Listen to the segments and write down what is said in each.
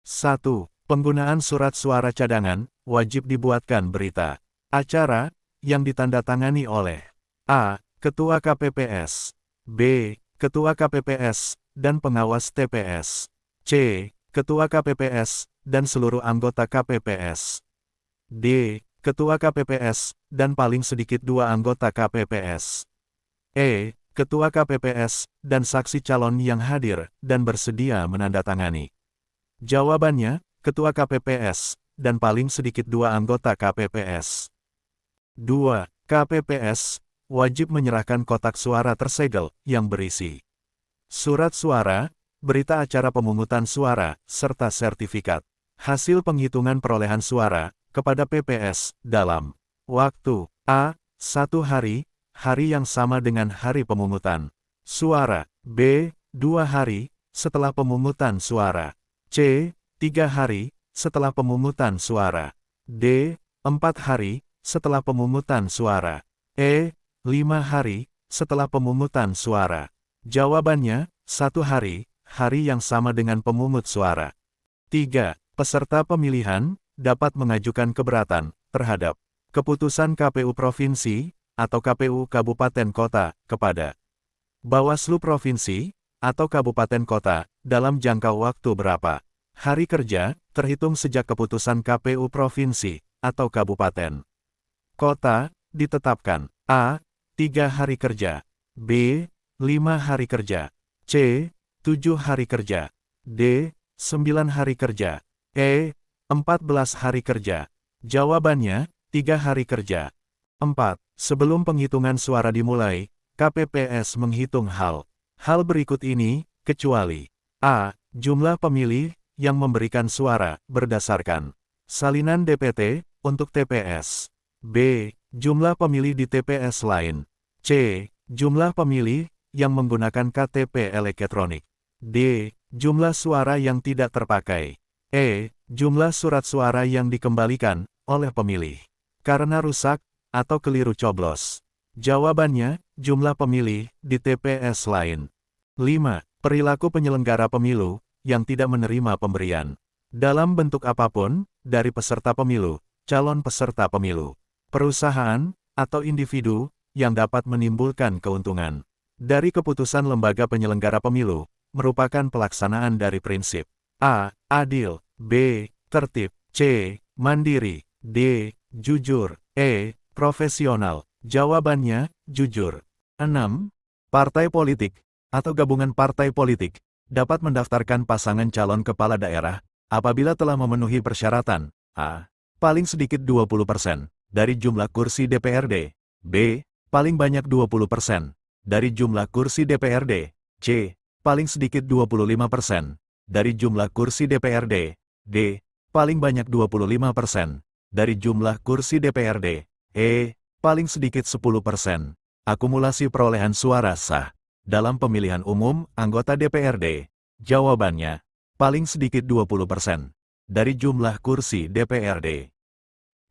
1. Penggunaan surat suara cadangan, wajib dibuatkan berita acara, yang ditandatangani oleh A. Ketua KPPS, B. Ketua KPPS, dan pengawas TPS, C. Ketua KPPS, dan seluruh anggota KPPS, D. Ketua KPPS, dan paling sedikit 2 anggota KPPS, E. Ketua KPPS, dan saksi calon yang hadir, dan bersedia menandatangani. Jawabannya, Ketua KPPS, dan paling sedikit 2 anggota KPPS. 2. KPPS, wajib menyerahkan kotak suara tersegel, yang berisi surat suara, berita acara pemungutan suara, serta sertifikat hasil penghitungan perolehan suara, kepada PPS, dalam waktu A. 1 hari, hari yang sama dengan hari pemungutan suara, B. 2 hari, setelah pemungutan suara, C. 3 hari, setelah pemungutan suara, D. 4 hari, setelah pemungutan suara, E. 5 hari, setelah pemungutan suara. Jawabannya, 1 hari, hari yang sama dengan pemungut suara. 3. Peserta pemilihan, dapat mengajukan keberatan, terhadap keputusan KPU Provinsi, atau KPU Kabupaten Kota, kepada Bawaslu Provinsi, atau Kabupaten Kota, dalam jangka waktu berapa hari kerja, terhitung sejak keputusan KPU Provinsi, atau Kabupaten Kota, ditetapkan. A. 3 hari kerja, B. 5 hari kerja, C. 7 hari kerja, D. 9 hari kerja, E. 14 hari kerja. Jawabannya, 3 hari kerja. 4. Sebelum penghitungan suara dimulai, KPPS menghitung hal berikut ini, kecuali A. Jumlah pemilih yang memberikan suara berdasarkan salinan DPT untuk TPS, B. Jumlah pemilih di TPS lain, C. Jumlah pemilih yang menggunakan KTP elektronik, D. Jumlah suara yang tidak terpakai, E. Jumlah surat suara yang dikembalikan oleh pemilih karena rusak atau keliru coblos. Jawabannya, jumlah pemilih di TPS lain. 5. Perilaku penyelenggara pemilu yang tidak menerima pemberian dalam bentuk apapun dari peserta pemilu, calon peserta pemilu, perusahaan, atau individu yang dapat menimbulkan keuntungan dari keputusan lembaga penyelenggara pemilu, merupakan pelaksanaan dari prinsip A. Adil, B. Tertib, C. Mandiri, D. Jujur, E. Profesional. Jawabannya, jujur. 6. Partai politik, atau gabungan partai politik, dapat mendaftarkan pasangan calon kepala daerah, apabila telah memenuhi persyaratan A. Paling sedikit 20% dari jumlah kursi DPRD, B. Paling banyak 20% dari jumlah kursi DPRD, C. Paling sedikit 25% dari jumlah kursi DPRD, D. Paling banyak 25% dari jumlah kursi DPRD, E. Paling sedikit 10%. Akumulasi perolehan suara sah dalam pemilihan umum anggota DPRD. Jawabannya, paling sedikit 20% dari jumlah kursi DPRD.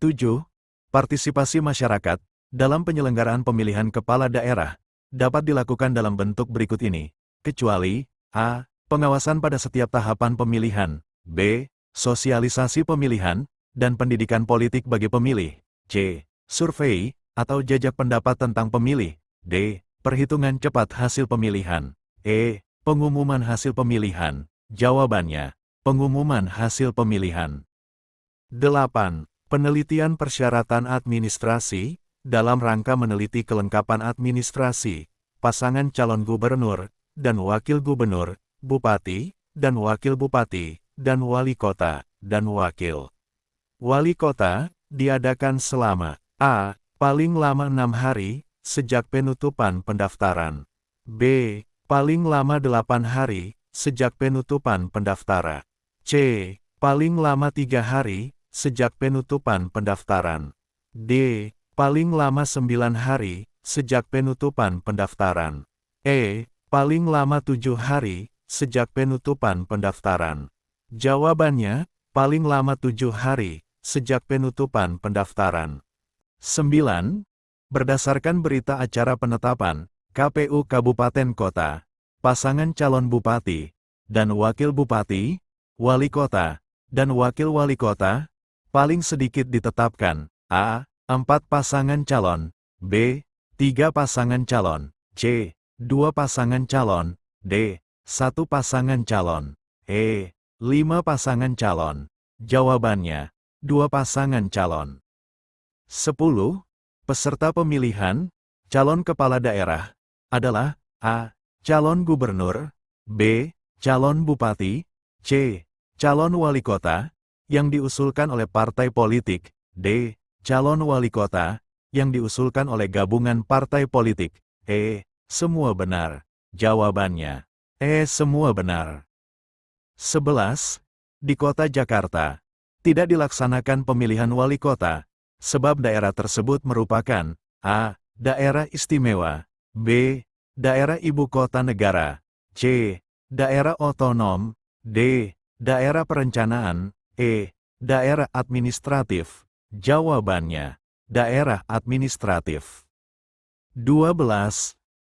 7. Partisipasi masyarakat dalam penyelenggaraan pemilihan kepala daerah dapat dilakukan dalam bentuk berikut ini, kecuali A. Pengawasan pada setiap tahapan pemilihan, B. Sosialisasi pemilihan dan pendidikan politik bagi pemilih, C. Survei atau jajak pendapat tentang pemilih, D. Perhitungan cepat hasil pemilihan, E. Pengumuman hasil pemilihan. Jawabannya, pengumuman hasil pemilihan. 8. Penelitian persyaratan administrasi, dalam rangka meneliti kelengkapan administrasi, pasangan calon gubernur, dan wakil gubernur, bupati, dan wakil bupati, dan wali kota, dan wakil wali kota, diadakan selama A. Paling lama 6 hari, sejak penutupan pendaftaran, B. Paling lama 8 hari, sejak penutupan pendaftaran, C. Paling lama 3 hari, sejak penutupan pendaftaran, D. Paling lama 9 hari, sejak penutupan pendaftaran, E. Paling lama 7 hari, sejak penutupan pendaftaran. Jawabannya, paling lama 7 hari, sejak penutupan pendaftaran. 9. Berdasarkan berita acara penetapan KPU Kabupaten Kota, pasangan calon bupati dan wakil bupati, wali kota, dan wakil wali kota, paling sedikit ditetapkan, A. 4 pasangan calon, B. 3 pasangan calon, C. 2 pasangan calon, D. 1 pasangan calon, E. 5 pasangan calon. Jawabannya, 2 pasangan calon. 10. Peserta pemilihan, calon kepala daerah, adalah A. Calon gubernur, B. Calon bupati, C. Calon wali kota, yang diusulkan oleh partai politik, D. Calon wali kota, yang diusulkan oleh gabungan partai politik, E. Semua benar. Jawabannya, E. Semua benar. 11. Di kota Jakarta, tidak dilaksanakan pemilihan wali kota, sebab daerah tersebut merupakan A. Daerah istimewa, B. Daerah ibu kota negara, C. Daerah otonom, D. Daerah perencanaan, E. Daerah administratif. Jawabannya, daerah administratif. 12.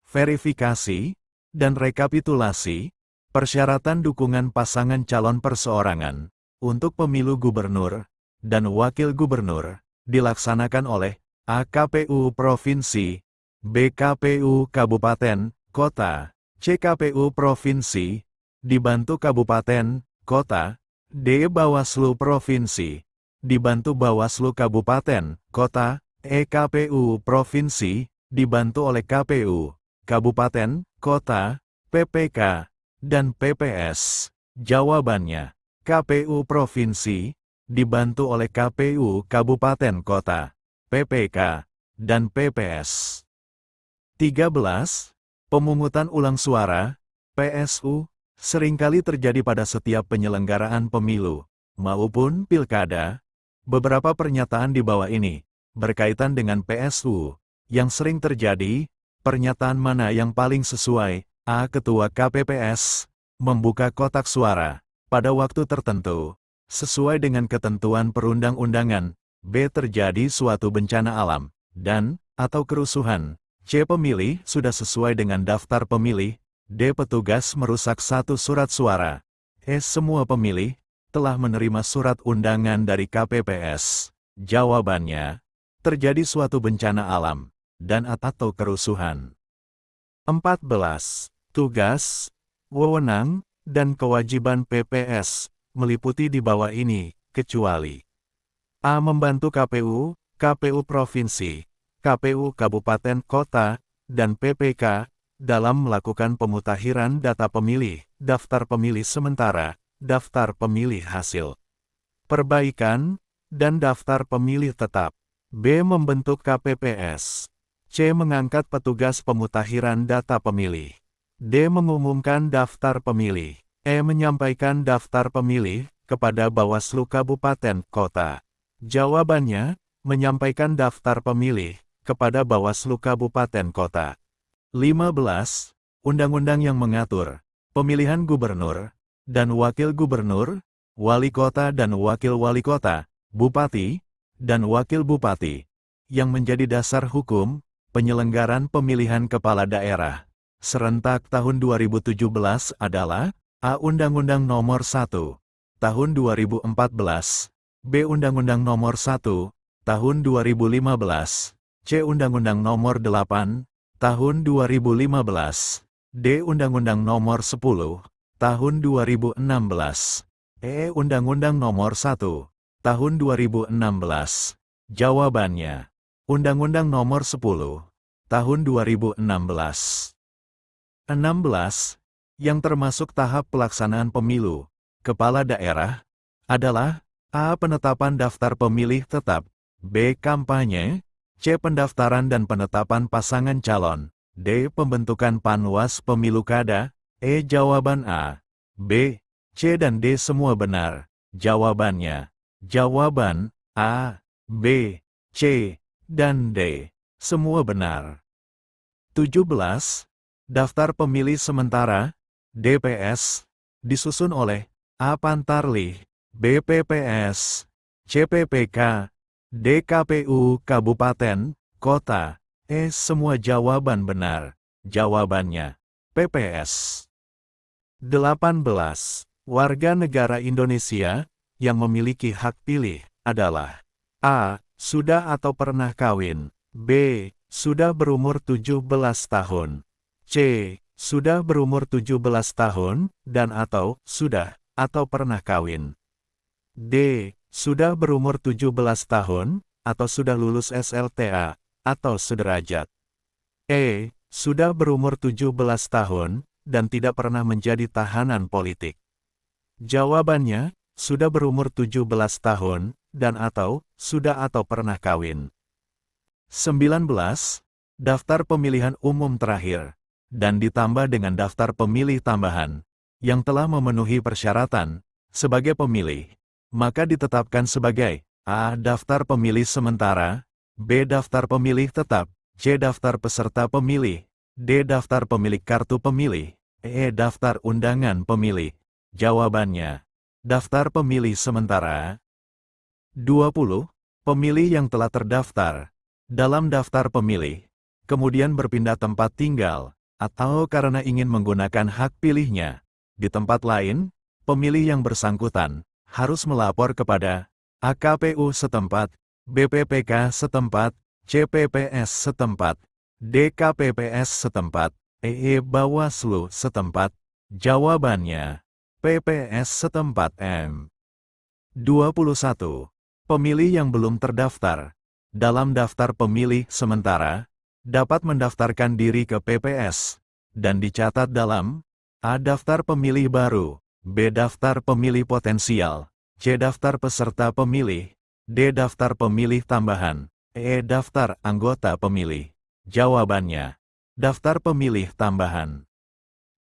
Verifikasi dan rekapitulasi persyaratan dukungan pasangan calon perseorangan untuk pemilu gubernur dan wakil gubernur dilaksanakan oleh A. KPU Provinsi, B. KPU Kabupaten, Kota, C. KPU Provinsi, dibantu Kabupaten, Kota, D. Bawaslu Provinsi, dibantu Bawaslu Kabupaten, Kota, E. KPU Provinsi, dibantu oleh KPU, Kabupaten, Kota, PPK, dan PPS. Jawabannya, KPU Provinsi, dibantu oleh KPU Kabupaten Kota, PPK, dan PPS. 13. Pemungutan ulang suara, PSU, seringkali terjadi pada setiap penyelenggaraan pemilu, maupun pilkada. Beberapa pernyataan di bawah ini, berkaitan dengan PSU, yang sering terjadi, pernyataan mana yang paling sesuai? A. Ketua KPPS, membuka kotak suara, pada waktu tertentu, sesuai dengan ketentuan perundang-undangan, B. Terjadi suatu bencana alam, dan, atau kerusuhan, C. Pemilih sudah sesuai dengan daftar pemilih, D. Petugas merusak satu surat suara, E. Semua pemilih telah menerima surat undangan dari KPPS. Jawabannya, terjadi suatu bencana alam, dan atau kerusuhan. 14. Tugas, wewenang, dan kewajiban PPS, meliputi di bawah ini, kecuali A. Membantu KPU, KPU Provinsi, KPU Kabupaten Kota, dan PPK, dalam melakukan pemutakhiran data pemilih, daftar pemilih sementara, daftar pemilih hasil perbaikan, dan daftar pemilih tetap. B. Membentuk KPPS. C. Mengangkat petugas pemutakhiran data pemilih. D. Mengumumkan daftar pemilih. E. Menyampaikan daftar pemilih kepada Bawaslu Kabupaten Kota. Jawabannya, menyampaikan daftar pemilih kepada Bawaslu Kabupaten Kota. 15. Undang-undang yang mengatur pemilihan gubernur dan wakil gubernur, wali kota dan wakil wali kota, bupati, dan wakil bupati, yang menjadi dasar hukum penyelenggaraan pemilihan kepala daerah serentak tahun 2017 adalah A. Undang-Undang Nomor 1 Tahun 2014, B. Undang-Undang Nomor 1 Tahun 2015, C. Undang-Undang Nomor 8 Tahun 2015, D. Undang-Undang Nomor 10 Tahun 2016, E. Undang-Undang Nomor 1 Tahun 2016. Jawabannya, Undang-Undang Nomor 10 Tahun 2016. 16. Yang termasuk tahap pelaksanaan pemilu kepala daerah adalah A. Penetapan daftar pemilih tetap, B. Kampanye, C. Pendaftaran dan penetapan pasangan calon, D. Pembentukan Panwas Pemilu Kada, E. Jawaban A, B, C dan D semua benar. Jawabannya, jawaban A, B, C, dan D semua benar. 17. Daftar pemilih sementara, DPS, disusun oleh A. Pantarlih, B. PPS, C. PPK, D. KPU Kabupaten, Kota, E. Semua jawaban benar. Jawabannya, PPS. 18. Warga negara Indonesia yang memiliki hak pilih adalah A. Sudah atau pernah kawin, B. Sudah berumur 17 tahun, C. Sudah berumur 17 tahun, dan atau sudah atau pernah kawin, D. Sudah berumur 17 tahun, atau sudah lulus SLTA, atau sederajat, E. Sudah berumur 17 tahun, dan tidak pernah menjadi tahanan politik. Jawabannya, sudah berumur 17 tahun, dan atau, sudah atau pernah kawin. 19. Daftar pemilihan umum terakhir, dan ditambah dengan daftar pemilih tambahan, yang telah memenuhi persyaratan, sebagai pemilih, maka ditetapkan sebagai A. Daftar pemilih sementara, B. Daftar pemilih tetap, C. Daftar peserta pemilih, D. Daftar pemilik kartu pemilih, E. Daftar undangan pemilih. Jawabannya, daftar pemilih sementara. 20. Pemilih yang telah terdaftar dalam daftar pemilih, kemudian berpindah tempat tinggal, atau karena ingin menggunakan hak pilihnya di tempat lain, pemilih yang bersangkutan harus melapor kepada A. KPU setempat, B. PPK setempat, C. PPS setempat, D. KPPS setempat, E. Bawaslu setempat. Jawabannya, PPS setempat M. 21. Pemilih yang belum terdaftar dalam daftar pemilih sementara dapat mendaftarkan diri ke PPS dan dicatat dalam A. Daftar pemilih baru, B. Daftar pemilih potensial, C. Daftar peserta pemilih, D. Daftar pemilih tambahan, E. Daftar anggota pemilih. Jawabannya, daftar pemilih tambahan.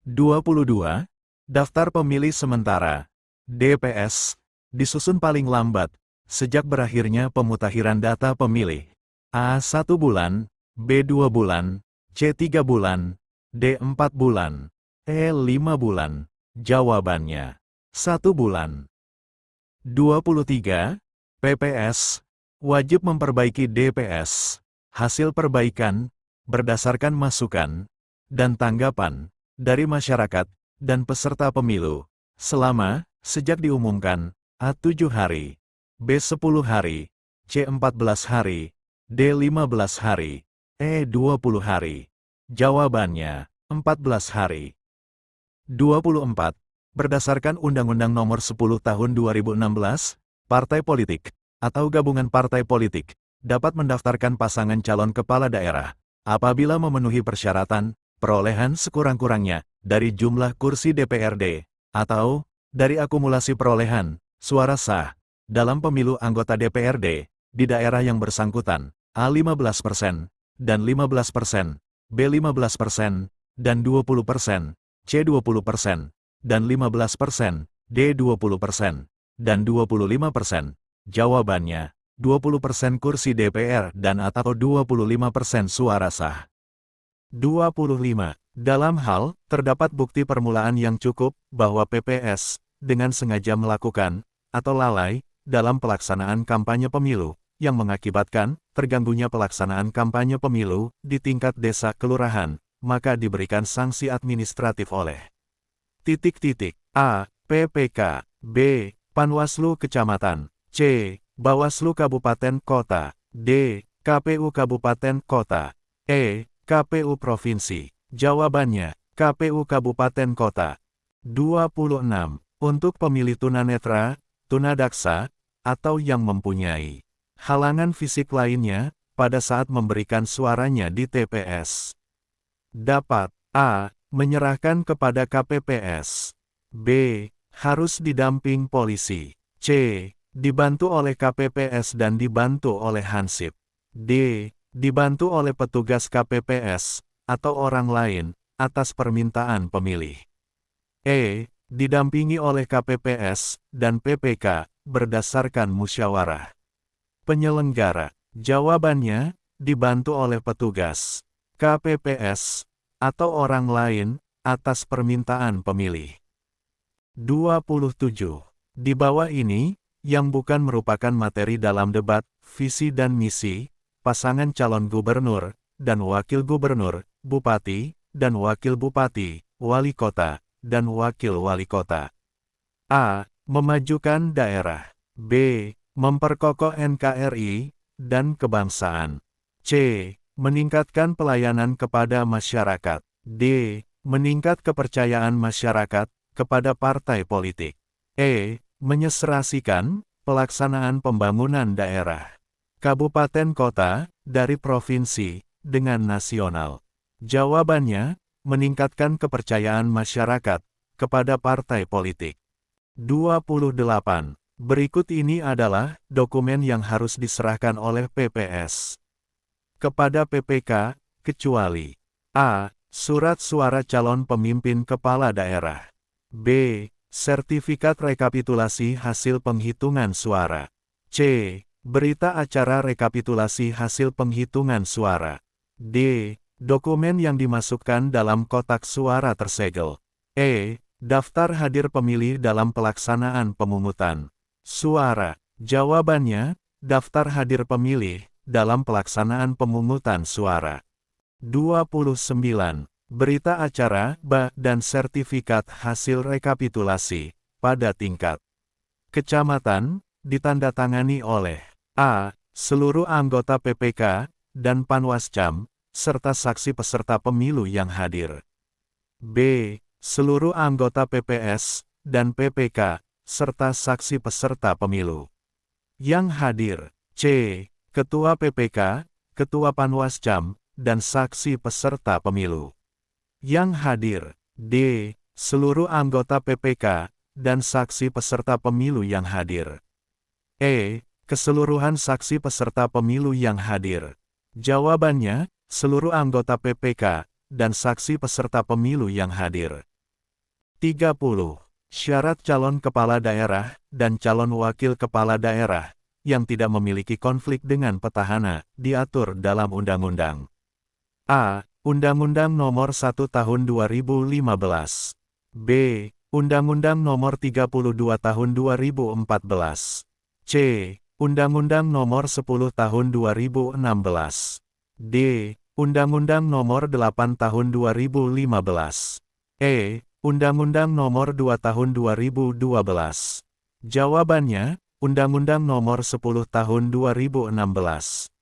22. Daftar pemilih sementara, DPS, disusun paling lambat sejak berakhirnya pemutakhiran data pemilih. A. 1 bulan, B. 2 bulan, C. 3 bulan, D. 4 bulan, E. 5 bulan. Jawabannya, 1 bulan. 23. PPS wajib memperbaiki DPS hasil perbaikan berdasarkan masukan dan tanggapan dari masyarakat dan peserta pemilu selama sejak diumumkan A. 7 hari, B. 10 hari, C. 14 hari, D. 15 hari, E. 20 hari. Jawabannya, 14 hari. 24. Berdasarkan Undang-Undang Nomor 10 Tahun 2016, partai politik atau gabungan partai politik dapat mendaftarkan pasangan calon kepala daerah apabila memenuhi persyaratan perolehan sekurang-kurangnya dari jumlah kursi DPRD atau dari akumulasi perolehan suara sah dalam pemilu anggota DPRD di daerah yang bersangkutan A. 15% dan 15%, B. 15% dan 20%, C. 20% dan 15%, D. 20% dan 25%. Jawabannya, 20% kursi DPR dan atau 25% suara sah. 25. Dalam hal, terdapat bukti permulaan yang cukup bahwa PPS dengan sengaja melakukan atau lalai dalam pelaksanaan kampanye pemilu yang mengakibatkan terganggunya pelaksanaan kampanye pemilu di tingkat desa kelurahan, maka diberikan sanksi administratif oleh A. PPK, B. Panwaslu Kecamatan, C. Bawaslu Kabupaten Kota, D. KPU Kabupaten Kota, E. KPU Provinsi. Jawabannya, KPU Kabupaten Kota. 26. Untuk pemilih tunanetra, tunadaksa, atau yang mempunyai halangan fisik lainnya pada saat memberikan suaranya di TPS, dapat A. Menyerahkan kepada KPPS, B. Harus didamping polisi, C. Dibantu oleh KPPS dan dibantu oleh Hansip, D. Dibantu oleh petugas KPPS atau orang lain atas permintaan pemilih, E. Didampingi oleh KPPS dan PPK berdasarkan musyawarah penyelenggara. Jawabannya, dibantu oleh petugas KPPS atau orang lain atas permintaan pemilih. 27. Di bawah ini, yang bukan merupakan materi dalam debat, visi dan misi, pasangan calon gubernur, dan wakil gubernur, bupati, dan wakil bupati, wali kota, dan wakil wali kota. A. Memajukan daerah. B. Memperkokoh NKRI dan kebangsaan. C. Meningkatkan pelayanan kepada masyarakat. D. Meningkat kepercayaan masyarakat kepada partai politik. E. Menyeserasikan pelaksanaan pembangunan daerah, kabupaten kota, dari provinsi, dengan nasional. Jawabannya, meningkatkan kepercayaan masyarakat kepada partai politik. 28. Berikut ini adalah dokumen yang harus diserahkan oleh PPS kepada PPK, kecuali A. Surat suara calon pemimpin kepala daerah. B. Sertifikat rekapitulasi hasil penghitungan suara. C. Berita acara rekapitulasi hasil penghitungan suara. D. Dokumen yang dimasukkan dalam kotak suara tersegel. E. Daftar hadir pemilih dalam pelaksanaan pemungutan suara. Jawabannya, daftar hadir pemilih dalam pelaksanaan pemungutan suara. 29. Berita acara, dan sertifikat hasil rekapitulasi pada tingkat kecamatan ditandatangani oleh A. Seluruh anggota PPK dan Panwascam, serta saksi peserta pemilu yang hadir. B. Seluruh anggota PPS dan PPK, serta saksi peserta pemilu yang hadir. C. Ketua PPK, Ketua Panwascam, dan saksi peserta pemilu yang hadir. D. Seluruh anggota PPK dan saksi peserta pemilu yang hadir. E. Keseluruhan saksi peserta pemilu yang hadir. Jawabannya, seluruh anggota PPK dan saksi peserta pemilu yang hadir. 30. Syarat calon kepala daerah dan calon wakil kepala daerah yang tidak memiliki konflik dengan petahana diatur dalam Undang-Undang. A. Undang-Undang Nomor 1 Tahun 2015. B. Undang-Undang Nomor 32 Tahun 2014. C. Undang-Undang Nomor 10 Tahun 2016. D. Undang-Undang Nomor 8 Tahun 2015. E. Undang-Undang Nomor 2 Tahun 2012. Jawabannya, Undang-Undang Nomor 10 Tahun 2016.